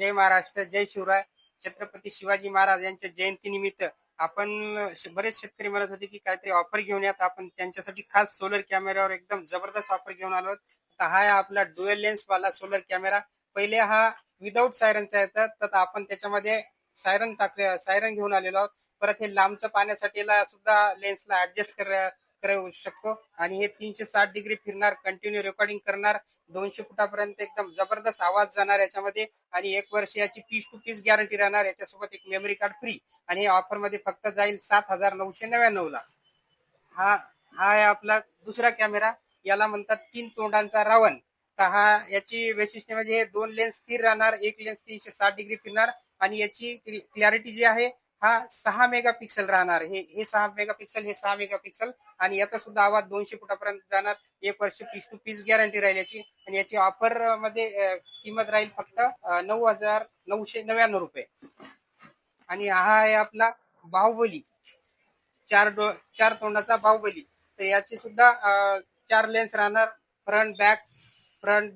जय महाराष्ट्र, जय शिवराय. छत्रपती शिवाजी महाराज यांच्या जयंतीनिमित्त आपण बरेच शेतकरी म्हणत होते की काहीतरी ऑफर घेऊन यात. आपण त्यांच्यासाठी खास सोलर कॅमेऱ्यावर एकदम जबरदस्त ऑफर घेऊन आलो. तर हा आहे आपला डुएल लेन्स वाला सोलर कॅमेरा. पहिले हा विदाऊट सायरनचा येतात, तर आपण त्याच्यामध्ये सायरन घेऊन आलेलो आहोत. परत हे लांबचं पाण्यासाठी सुद्धा लेन्सला ऍडजस्ट करू शकतो. आणि हे 360 डिग्री फिरणार, कंटिन्यू रेकॉर्डिंग करणार, 200 फुटापर्यंत एकदम जबरदस्त आवाज जाणार याच्यामध्ये. आणि 1 वर्ष याची पीस टू पीस गॅरंटी राहणार. याच्यासोबत एक मेमरी कार्ड फ्री. आणि हे ऑफर मध्ये फक्त जाईल 7,999 ला. हा हा आहे आपला दुसरा कॅमेरा. याला म्हणतात 3 तोंडांचा रावण. तर याची वैशिष्ट्य म्हणजे हे 2 लेन्स स्थिर राहणार, एक लेन्स 360 डिग्री फिरणार. आणि याची क्लॅरिटी जी आहे हा 6 मेगापिक्सल राहणार. हे 6 मेगापिक्सल, हे 6 मेगापिक्सल. आणि याचा सुद्धा आवाज 200 फुटापर्यंत जाणार. 1 वर्ष पीस टू पीस गॅरंटी राहील याची. आणि याची ऑफर मध्ये किंमत राहील फक्त 9,999 रुपये. आणि हा आहे आपला बाहुबली, 4 तोंडाचा बाहुबली. तर याची सुद्धा 4 लेन्स राहणार, front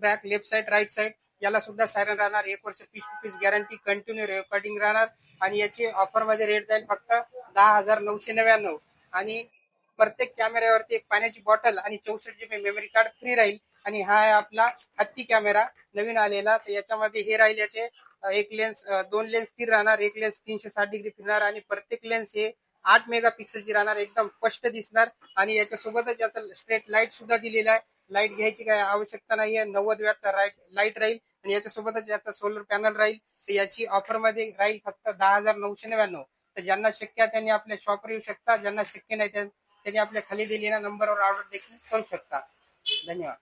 back left side right side. याला सुद्धा सायरन राहणार. 1 वर्ष piece to piece guarantee, continue recording राहणार. आणि याची ऑफर मध्ये रेट जाईल फक्त 10,999. आणि प्रत्येक कॅमेऱ्यावरती एक पाण्याची बॉटल आणि 64 GB मेमरी कार्ड फ्री राहील. आणि हा आहे आपला हत्ती कॅमेरा नवीन आलेला. तर याच्यामध्ये हे राहील याचे एक लेन्स, 2 लेन्स स्थिर राहणार, एक लेन्स 360 डिग्री फिरणार. आणि प्रत्येक लेन्स हे 8 मेगापिक्सलची राहणार, एकदम स्पष्ट दिसणार. आणि याच्यासोबतच याचा स्ट्रेट लाईट सुद्धा दिलेला आहे. लाईट घ्यायची काही आवश्यकता नाहीये. 90 वॅटचा लाईट राहील. आणि याच्यासोबतच याचा सोलर पॅनल राहील. तर याची ऑफर मध्ये राहील फक्त 10,999. तर ज्यांना शक्य आहे त्यांनी आपल्या शॉपवर येऊ शकता. ज्यांना शक्य नाही त्यांनी आपल्या खाली दिलेल्या नंबरवर ऑर्डर देखील करू शकता. धन्यवाद.